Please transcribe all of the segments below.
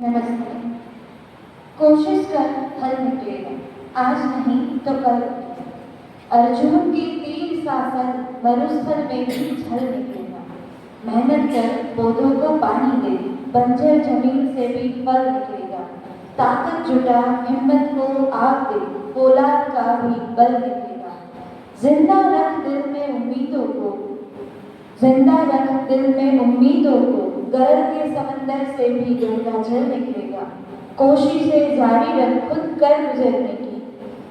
नमस्ते। कोशिश कर हल निकलेगा, आज नहीं तो कल। अर्जुन के तीर शासन मरुस्थल में भी जल निकलेगा। मेहनत कर पौधों को पानी दे, बंजर जमीन से भी फल निकलेगा। ताकत जुटा हिम्मत को आग दे, फौलाद का भी बल निकलेगा। जिंदा रख दिल में उम्मीदों को, जिंदा रख दिल में उम्मीदों को, गर्व के समंदर से भी गंगा जल निकलेगा। कोशिशें जारी रख खुद कर गुजरने की,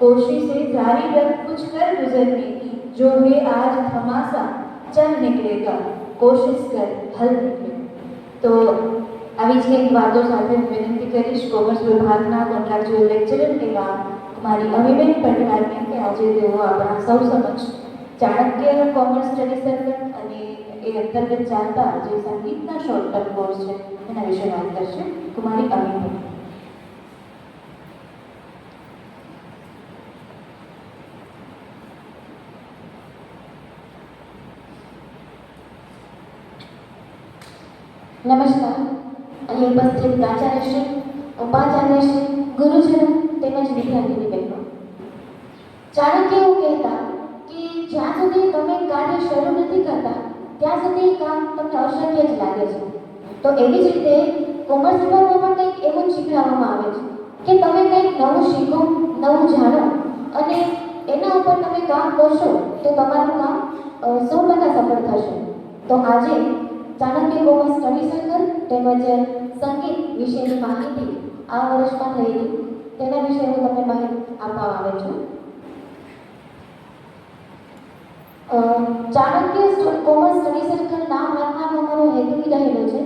कोशिशें जारी रख कुछ कर गुजरने की, जो है आज थमासा चल निकलेगा। कोशिश कर हल निकलेगा। तो આવી જ એક વાતો સાથે હું વિનંતી કરીશ કોમર્સ વિભાગના કોન્ટ્રાક્ચ્યુઅલ લેક્ચરર એવા મારી અમીબેન પટવારને કે આજે તેઓ આપણા સૌ સમક્ષ ચાણક્ય કોમર્સ સ્ટડી સર્કલ અને એ અંતર્ગત ચાલતા જે સંગીતના શોર્ટ ટર્મ કોર્સ છે એના વિશે વાત કરશે. કુમારી અમીબેન. નમસ્કાર. અહીં ઉપસ્થિત પ્રાચાર્યશ્રી, ઉપાચાર્યશ્રી, ગુરુજનો તેમજ વિદ્યાર્થીની બહેનો. ચાણક્ય એવું કહેતા કે જ્યાં સુધી તમે કાર્ય શરૂ નથી કરતા ત્યાં સુધી કામ તમને અશક્ય જ લાગે છે. તો એવી જ રીતે કોમર્સ વિભાગમાં પણ કંઈક એવું જ શીખવાડવામાં આવે છે કે તમે કંઈક નવું શીખો, નવું જાણો અને એના ઉપર તમે કામ કરશો તો તમારું કામ 100% સફળ થશે. તો આજે ચાણક્ય કોમર્સ સ્ટડી સર્કલ તેમજ સંગીત વિશેની માહિતી આ વર્ષમાં થયેલી તેના વિશે હું તમને માહિતી આપવા આવે છું. ચાણક્ય કોમર્સ સ્ટડી સર્કલ નામ રાખવાનો અમારો હેતુ એ રહેલો છે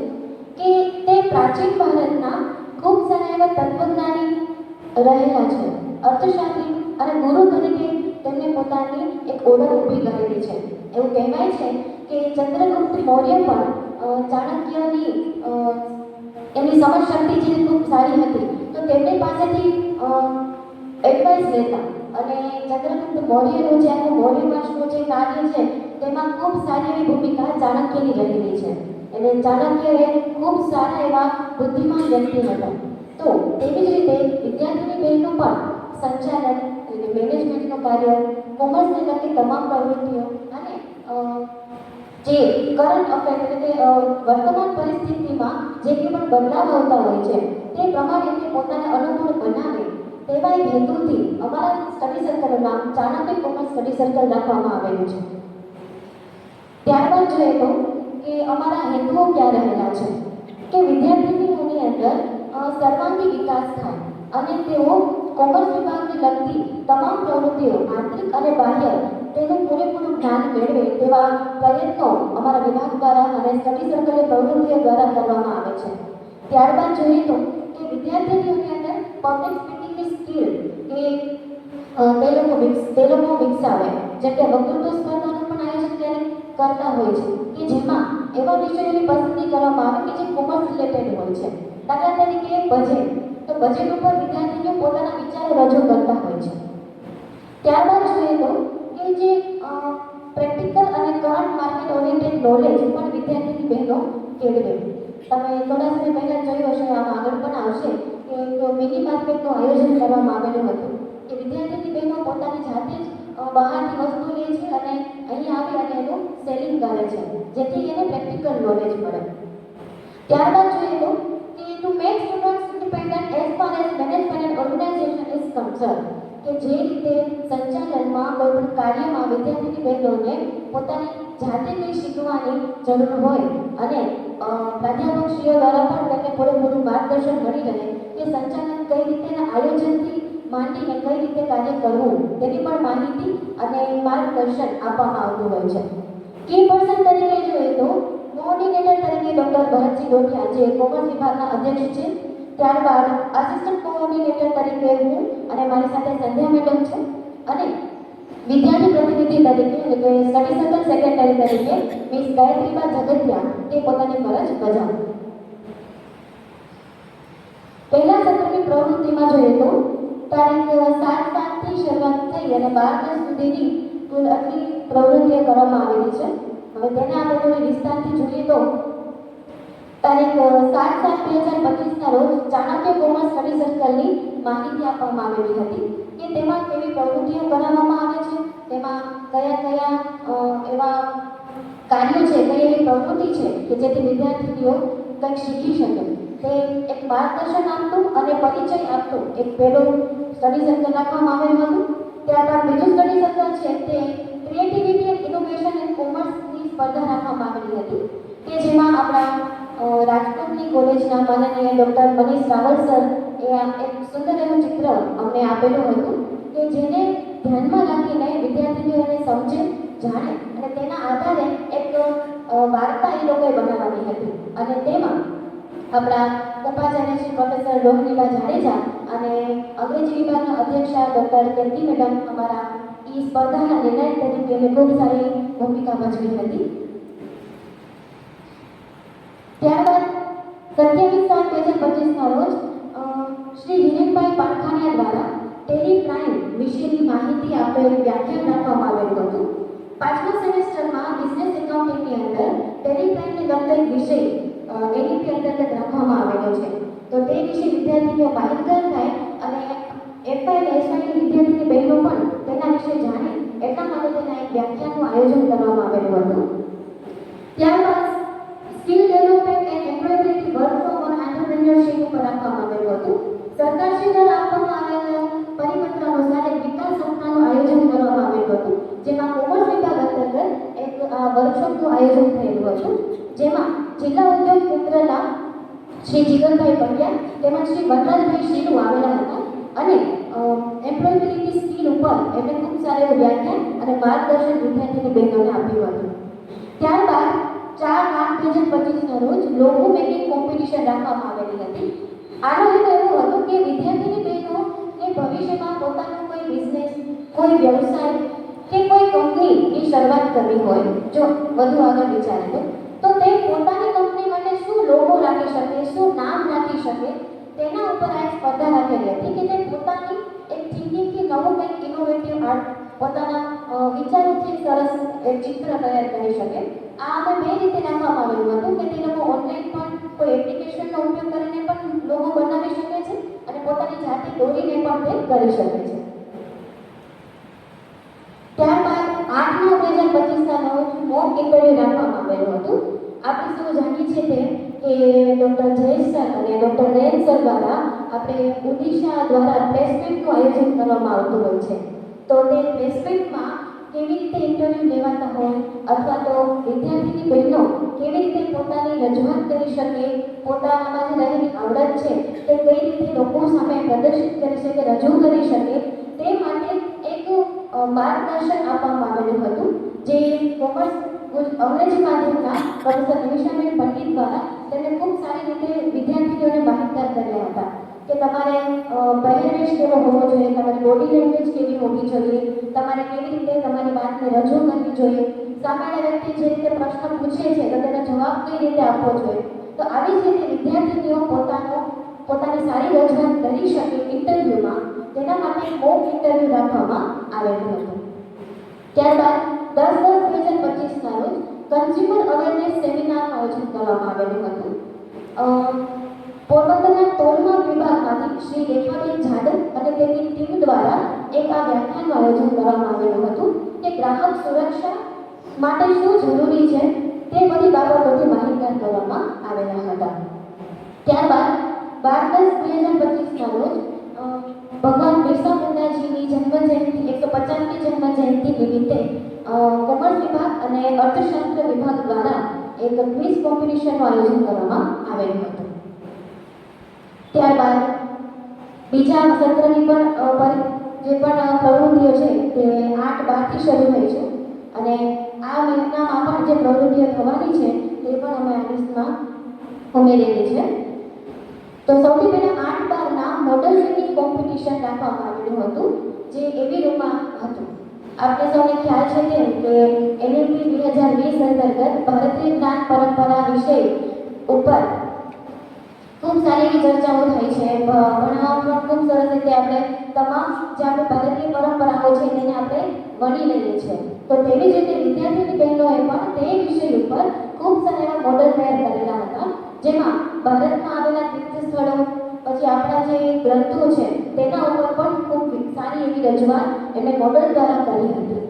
કે તે પ્રાચીન ભારતના ખૂબ સારા એવા તત્વજ્ઞાની રહેલા છે, અર્થશાસ્ત્રી અને ગુરુ તરીકે તેમને પોતાની એક ઓળખ ઊભી કરેલી છે. એવું કહેવાય છે કે ચંદ્રગુપ્ત મૌર્ય પણ ચાણક્યની એમની સમજશક્તિ જે ખૂબ સારી હતી તો તેમની પાસેથી એડવાઇસ લેતા અને ચંદ્રગુપ્ત મૌર્યનું જે આખું મૌર્ય વંશનું જે કાર્ય છે તેમાં ખૂબ સારી એવી ભૂમિકા ચાણક્યની રહેલી છે. એટલે ચાણક્ય એ ખૂબ સારા એવા બુદ્ધિમાન વ્યક્તિ હતા. તો તેવી જ રીતે વિદ્યાર્થીની બહેનો પણ સંચાલન એટલે મેનેજમેન્ટનું કાર્ય, કોમર્સને લગતી તમામ પ્રવૃત્તિઓ અને જે કરંટ અફેર એટલે કે વર્તમાન પરિસ્થિતિમાં જે કંઈ પણ બદલાવ આવતા હોય છે તે પ્રમાણે તે પોતાને અનુકૂળ બનાવે તેવા એક હેતુથી અમારા સ્ટડી સર્કલનું નામ ચાણક્ય કોમર્સ સ્ટડી સર્કલ રાખવામાં આવેલું છે. ત્યારબાદ જોઈએ તો કે અમારા હેતુઓ ક્યાં રહેલા છે કે વિદ્યાર્થીનીઓની અંદર સર્વાંગી વિકાસ થાય અને તેઓ કોમર્સ વિભાગને લગતી તમામ પ્રવૃત્તિઓ આંતરિક અને બાહ્ય તેનું પૂરેપૂરું જ્ઞાન મેળવે તેવા પ્રયત્નો અમારા વિભાગ દ્વારા અને સ્ટડી સર્કલની પ્રવૃત્તિઓ દ્વારા કરવામાં આવે છે. ત્યારબાદ જોઈએ તો કે વિદ્યાર્થીઓની અંદર પબ્લિક સ્પીકિંગની સ્કિલ કે તે લોકો વિકસાવે, જેમ કે વક્તૃત્વ સ્પર્ધાનું પણ આયોજન કરતા હોય છે કે જેમાં એવા વિષયોની પસંદગી કરવામાં આવે કે જે કોમર્સ રિલેટેડ હોય છે. દાખલા તરીકે બજેટ, તો બજેટ ઉપર વિદ્યાર્થીઓ પોતાના વિચારો રજૂ કરતા હોય છે. ત્યારબાદ જોઈએ તો કે જે પ્રેક્ટિકલ અને કરંટ માર્કેટ ઓરિએન્ટેડ નોલેજ પણ વિદ્યાર્થીની બહેનો કેળવે. તમે થોડા સમય પહેલાં જોયું હશે, આમ આગળ પણ આવશે કે એક મિની માર્કેટનું આયોજન કરવામાં આવેલું હતું કે વિદ્યાર્થીની બહેનો પોતાની જાતે જ બહારથી વસ્તુ લે છે અને અહીં આવી અને એનું સેલિંગ કરે છે, જેથી એને પ્રેક્ટિકલ નોલેજ મળે. ત્યારબાદ જોઈએ તો કે to make students independent as far as management and organisation is concern, કે જે રીતે સંચાલનમાં કોઈ પણ કાર્યમાં વિદ્યાર્થીની બહેનોને પોતાની જાતે કંઈ શીખવાની જરૂર હોય અને પ્રાધ્યાપકશ્રીઓ દ્વારા પણ તેમને પૂરેપૂરું માર્ગદર્શન મળી રહે કે સંચાલન કઈ રીતેના આયોજનથી માંડીને કઈ રીતે કાર્ય કરવું તેની પણ માહિતી અને માર્ગદર્શન આપવામાં આવતું હોય છે. કી પર્સન તરીકે જોઈએ તો કોઓર્ડિનેટર તરીકે ડૉક્ટર ભરતસિંહ ડોઠિયા જે કોમર્સ વિભાગના અધ્યક્ષ છે. ત્યારબાદ આસિસ્ટન્ટ કોઓર્ડિનેટર તરીકે હું અને મારી સાથે સંધ્યા મેડમ છે અને વિદ્યાર્થી પ્રતિનિધિ તરીકે એટલે કે સ્ટડી સર્કલ સેક્રેટરી તરીકે મિસ ગાયત્રીબા ઝઘડિયા તે પોતાની ફરજ બજાવે. પહેલા સત્રની પ્રવૃત્તિમાં જોઈએ તો તારીખ 7/7થી શરૂઆત થઈ અને 12 સુધીની કુલ આટલી પ્રવૃત્તિઓ કરવામાં આવેલી છે. હવે તેને આપણે થોડી વિસ્તારથી જોઈએ તો તારીખ 7/7/2025 ના રોજ સ્ટડી સર્કલની માહિતી આપવામાં આવેલી હતી કે તેમાં કેવી પ્રવૃત્તિઓ કરાવવામાં આવે છે, તેમાં કયા કયા એવા કાર્યો છે, કઈ એવી પ્રવૃત્તિ છે કે જેથી વિદ્યાર્થીઓ કંઈક શીખી શકે. તે એક માર્ગદર્શન આપતું અને પરિચય આપતું એક પહેલું સ્ટડી સર્કલ રાખવામાં આવેલું હતું. ત્યારબાદ બીજું સ્ટડી સર્કલ છે તે ક્રિએટિવિટી એન્ડ ઇનોવેશન એન્ડ કોમર્સની સ્પર્ધા રાખવામાં આવેલી હતી કે જેમાં આપણા રાજકોટની કોલેજના માનનીય ડૉક્ટર મનીષ રાવલ સર એ એક સુંદર એવું ચિત્ર અમને આપેલું હતું કે જેને ધ્યાનમાં રાખીને વિદ્યાર્થીઓને સમજે, જાણે અને તેના આધારે એક વાર્તા એ લોકોએ બનાવવાની હતી. અને તેમાં આપણા ઉપાચાર્ય શ્રી પ્રોફેસર રોહિણીબા જાડેજા અને અંગ્રેજી વિભાગના અધ્યક્ષા ડૉક્ટર કેતી મેડમ અમારા એ સ્પર્ધાના નિર્ણાયક તરીકે ખૂબ સારી ભૂમિકા ભજવી હતી. ત્યારબાદ 27/7/2025ના રોજ શ્રી હિરેનભાઈ પારખાનિયા દ્વારા ટેલી પ્રાઇમ વિશેની માહિતી આપેલ વ્યાખ્યાન રાખવામાં આવેલું હતું. 5મા સેમેસ્ટરમાં બિઝનેસ એકાઉન્ટિંગની અંદર ટેલી પ્રાઇમને લગતો એક વિષય એનઈપી અંતર્ગત રાખવામાં આવેલો છે. તો તે વિશે વિદ્યાર્થીઓ માહિતગાર થાય અને એફઆઈ અને એસઆઈની વિદ્યાર્થીની બહેનો પણ તેના વિશે જાણે એટલા માટે તેના એક વ્યાખ્યાનનું આયોજન કરવામાં આવેલું હતું. ત્યારબાદ skill development and employability workshop on entrepreneurship ઉપર રાખવામાં આવેલું હતું. સરકારશ્રી દ્વારા આપવામાં આવેલા પરિપત્ર અનુસાર એક વિકાસ સપ્તાહનું આયોજન કરવામાં આવેલું હતું, જેમાં કોમર્સ વિભાગ અંતર્ગત એક વર્કશોપનું આયોજન થયેલું હતું, જેમાં જિલ્લા ઉદ્યોગ કેન્દ્રના શ્રી જીગરભાઈ પંડ્યા તેમજ શ્રી વનરાજભાઈ શીલુ આવેલા હતા અને એમ્પ્લોયબિલિટી સ્કિલ ઉપર એમણે ખૂબ સારું વ્યાખ્યાન અને માર્ગદર્શન વિદ્યાર્થીની બહેનોને આપ્યું હતું. ત્યારબાદ 4/8/2025ના રોજ લોગો મેકિંગ કોમ્પિટિશન રાખવામાં આવેલી હતી. આનો હેતુ એવો હતો કે વિદ્યાર્થીની બહેનોને ભવિષ્યમાં પોતાનો કોઈ બિઝનેસ, કોઈ વ્યવસાય કે કોઈ કંપનીની શરૂઆત કરવી હોય, જો વધુ આગળ વિચારે તો તે પોતાની કંપની માટે શું લોગો રાખી શકે, શું નામ રાખી શકે, તેના ઉપર આ સ્પર્ધા રાખેલી હતી કે તે પોતાની એક થિંકિંગથી નવું કંઈક ઇનોવેટિવ આર્ટ પોતાના વિચારોથી સરસ એક ચિત્ર તૈયાર કરી શકે. આ અમે બે રીતે રાખવામાં આવેલું હતું કે તે લોકો ઓનલાઈન પણ કોઈ એપ્લિકેશનનો ઉપયોગ કરીને પણ લોગો બનાવી શકે છે અને પોતાની જાતે દોરીને પણ તે કરી શકે છે. ત્યારબાદ 8/9/2025ના રોજ મોક ઇન્ટરવ્યુ રાખવામાં આવેલું હતું. આપણે સૌ જાણીએ છીએ તે કે ડૉક્ટર જયેશ સર અને ડૉક્ટર નયન સર દ્વારા આપણે ઓડિશા દ્વારા પ્લેસમેન્ટનું આયોજન કરવામાં આવતું હોય છે. તો તે પ્લેસમેન્ટમાં કેવી રીતે ઇન્ટરવ્યુ લેવાતા હોય અથવા તો વિદ્યાર્થીની બહેનો કેવી રીતે પોતાની રજૂઆત કરી શકે, પોતાનામાં જે રહેલી આવડત છે તે કઈ રીતે લોકો સામે પ્રદર્શિત કરી શકે, રજૂ કરી શકે, તે માટે એક માર્ગદર્શન આપવામાં આવેલું હતું, જે કોમર્સ અંગ્રેજી માધ્યમના પ્રોફેસર નિમિષાબેન પંડિત દ્વારા તેમણે ખૂબ સારી રીતે વિદ્યાર્થીઓને માહિતગાર કર્યા હતા કે તમારે પહેરવેશ કેવો હોવો જોઈએ, તમારી બોડી લેંગ્વેજ કેવી હોવી જોઈએ, તમારે કેવી રીતે તમારી વાતને રજૂ કરવી જોઈએ, સામાન્ય વ્યક્તિ જે રીતે પ્રશ્ન પૂછે છે તો તેનો જવાબ કઈ રીતે આપવો જોઈએ. તો આવી જ રીતે વિદ્યાર્થીઓ પોતાની સારી રજૂઆત કરી શકે ઇન્ટરવ્યૂમાં, તેના માટે મોક ઇન્ટરવ્યૂ રાખવામાં આવેલું હતું. ત્યારબાદ 10/10/2025ના રોજ કન્ઝ્યુમર અવેરનેસ સેમિનારનું આયોજન કરવામાં આવેલું હતું. પોરબંદરના તોલમાપ વિભાગમાંથી શ્રી રેખાબેન જાદવ અને તેમની ટીમ દ્વારા એક આ વ્યાખ્યાનનું આયોજન કરવામાં આવેલું હતું કે ગ્રાહક સુરક્ષા માટે શું જરૂરી છે તે બધી બાબતોથી માહિતગાર કરવામાં આવેલા હતા. ત્યારબાદ 12/10/2025ના રોજ ભગવાન બિરસા મુંડાજીની જન્મજયંતિ 150મી જન્મજયંતિ નિમિત્તે કોમર્સ વિભાગ અને અર્થશાસ્ત્ર વિભાગ દ્વારા એક ક્વિઝ કોમ્પિટિશનનું આયોજન કરવામાં આવેલું હતું. ત્યારબાદ બીજા સત્રની પણ જે પણ પ્રવૃત્તિઓ છે તે 8/12થી શરૂ થઈ છે અને આ મહિનામાં પણ જે પ્રવૃત્તિઓ થવાની છે તે પણ અમે આ લિસ્ટમાં ઉમેરેલી છે. તો સૌથી પહેલા 8/12ના મોડલ રીડિંગ કોમ્પિટિશન રાખવામાં આવેલું હતું, જે એવી રૂપમાં હતું. આપણે સૌને ખ્યાલ છે કે એનઈપી 2020 અંતર્ગત ભારતીય જ્ઞાન પરંપરા વિષય ઉપર ખૂબ સારી એવી ચર્ચાઓ થઈ છે. ભણવામાં પણ ખૂબ સરસ રીતે આપણે તમામ જે આપણી ભારતીય પરંપરાઓ છે તેને આપણે વણી લઈએ છીએ. તો તેવી જ રીતે વિદ્યાર્થીની બહેનોએ પણ તે વિષય ઉપર ખૂબ સારા એવા મોડલ તૈયાર કરેલા હતા, જેમાં ભારતમાં આવેલા તીર્થ સ્થળો, પછી કે આપણા જે ગ્રંથો છે તેના ઉપર પણ ખૂબ સારી એવી રજૂઆત એમને મોડલ દ્વારા કરી હતી.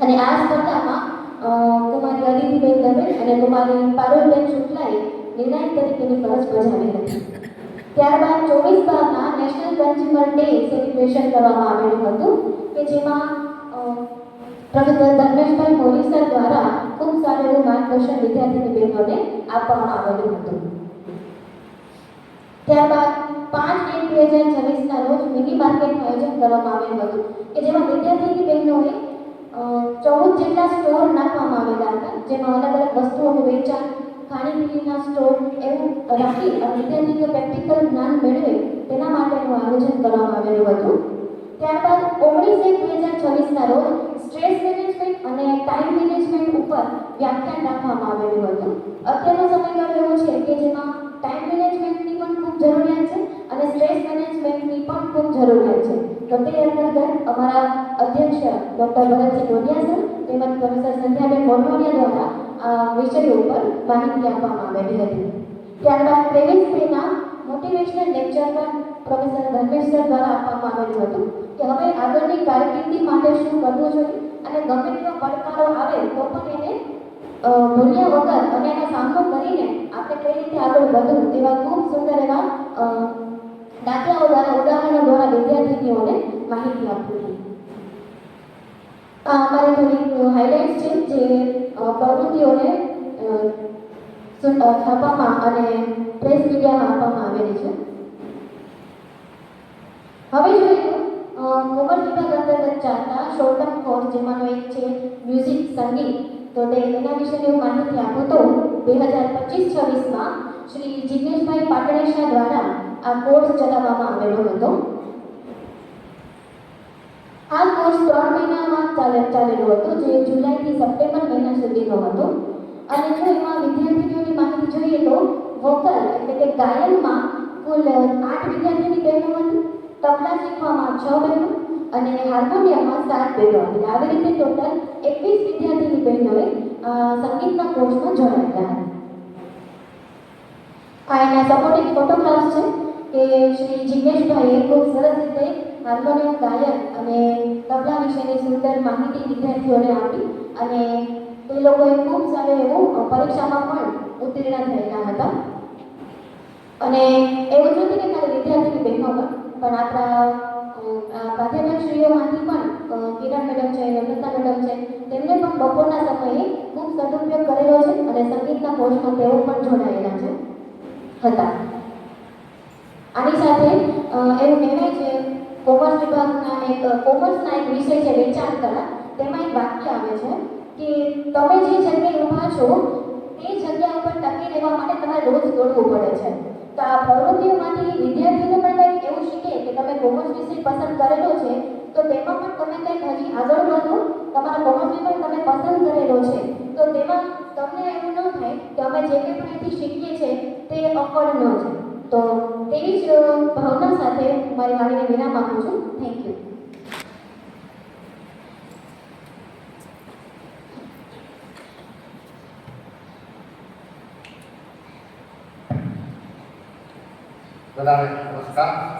અને આ સ્પર્ધામાં કુમારી અદિતિબેન દવે અને કુમારી પારુલબેન શુક્લાએ નિર્ણાયક તરીકેની ફરજ બજાવી હતી. ત્યારબાદ 24/12ના નેશનલ કન્ઝ્યુમર ડે સેલિબ્રેશન કરવામાં આવેલું હતું કે જેમાં પ્રોફેસર ધર્મેશભાઈ મોરી દ્વારા ખૂબ સારું એવું માર્ગદર્શન વિદ્યાર્થીની બહેનોને આપવામાં આવેલું હતું. ત્યારબાદ 5/1/2026ના રોજ મિની માર્કેટનું આયોજન કરવામાં આવેલું હતું કે જેમાં વિદ્યાર્થીની બહેનોએ 14 જેટલા સ્ટોર નાખવામાં આવેલા હતા, જેમાં અલગ અલગ વસ્તુઓનું વેચાણ, ખાણીપીણીના સ્ટોર એવું રાખી અને વિદ્યાર્થીઓ પ્રેક્ટિકલ જ્ઞાન મેળવે તેના માટેનું આયોજન કરવામાં આવેલું હતું. ત્યારબાદ 19/1/2026ના રોજ સ્ટ્રેસ મેનેજમેન્ટ અને ટાઈમ મેનેજમેન્ટ ઉપર વ્યાખ્યાન રાખવામાં આવેલું હતું. અત્યારનો સમયગાળો એવો છે કે જેમાં ટાઈમ મેનેજમેન્ટની પણ ખૂબ જરૂરિયાત છે અને સ્ટ્રેસ મેનેજમેન્ટની પણ ખૂબ જરૂરિયાત છે. તો તે અંતર્ગત અમારા અધ્યક્ષ ડૉક્ટર ભરતસિંહ ડોડિયા સર તેમજ પ્રોફેસર સંધ્યાબેન મોઢવાડિયા દ્વારા આ વિષય ઉપર માહિતી આપવામાં આવેલી હતી. ત્યારબાદ 23/2ના મોટિવેશનલ લેક્ચર પણ પ્રોફેસર ધર્મેશ સર દ્વારા આપવામાં આવેલું હતું કે હવે આગળની કારકિર્દી માટે શું કરવું જોઈએ અને ગમે તેવા પડકારો આવે તો પણ એને ભૂલ્યા વગર અને એનો સામનો કરીને આપણે કઈ રીતે આગળ વધવું તેવા ખૂબ સુંદર એવા દાખલાઓ દ્વારા ઉદાહરણો દ્વારા વિદ્યાર્થીઓને માહિતી આપી હતી. આ અમારી થોડી હાઇલાઇટ્સ છે જે પ્રવૃત્તિઓને છાપવામાં અને પ્રેસ મીડિયામાં આપવામાં આવેલી છે. હવે જોઈએ કોમર્સ વિભાગ અંતર્ગત ચાલતા શોર્ટ ટર્મ કોર્સ જેમાંનો એક છે મ્યુઝિક સંગીત. તો તેના વિશેની હું માહિતી આપું તો 2025-26માં શ્રી જિગ્નેશભાઈ પાટણેશા દ્વારા આ કોર્સ ચલાવવામાં આવેલો હતો. આ કોર્સ 3 મહિનામાં ચાલેલો હતો, જે જુલાઈથી સપ્ટેમ્બર મહિના સુધીનો હતો. અને જો એમાં વિદ્યાર્થીઓની માહિતી જોઈએ તો વોકલ એટલે કે ગાયનમાં કુલ 8 વિદ્યાર્થીની બહેનો હતી, તબલા શીખવામાં 6 બહેનો અને હાર્મોનિયમમાં 7 બહેનો હતી. આવી રીતે ટોટલ 21 વિદ્યાર્થીની બહેનોએ સંગીતના કોર્સમાં જોડાયેલા હતા. આ એના સપોર્ટિંગ ફોટોગ્રાફ્સ છે કે શ્રી જિગ્નેશભાઈએ ખૂબ સરસ રીતે હાર્મોનિયમ ગાયન અને તબલા વિશેની સુંદર માહિતી વિદ્યાર્થીઓને આપી અને તે લોકોએ ખૂબ સારું એવું પરીક્ષામાં પણ ઉત્તીર્ણ થયેલા હતા. અને એવું જ નથી કે ખાલી વિદ્યાર્થીની બહેનો પણ આપણા પ્રાધ્યાપકશ્રીઓમાંથી પણ કિરણ મેડમ છે, નમ્રતા મેડમ છે, તેમને પણ બપોરના સમયે ખૂબ સદુપયોગ કરેલો છે અને સંગીતના કોર્સમાં તેઓ પણ જોડાયેલા છે હતા. આની સાથે એવું કહેવાય છે કોમર્સ વિભાગના કોમર્સના એક વિષય છે વેચાણ કળા. તેમાં એક વાક્ય આવે છે કે તમે જે જગ્યાએ ઊભા છો તે જગ્યા ઉપર ટકી રહેવા માટે તમારે રોજ દોડવું પડે છે. તો આ પ્રવૃત્તિઓમાંથી વિદ્યાર્થીઓ પણ કંઈક એવું શીખે કે તમે કોમર્સ વિષય પસંદ કરેલો છે તો તેમાં પણ તમે કંઈક હજી આગળ વધો, તમારા કોમર્સ વિષય તમે પસંદ કરેલો છે તો તેમાં તમને એવું ન થાય કે અમે જે કંઈ પણ અહીંથી શીખીએ છીએ તે અફળ ન છે. તો તેવી જ ભાવના સાથે મારી વાણીને વિરામ આપું છું. Thank you. બધાને નમસ્કાર.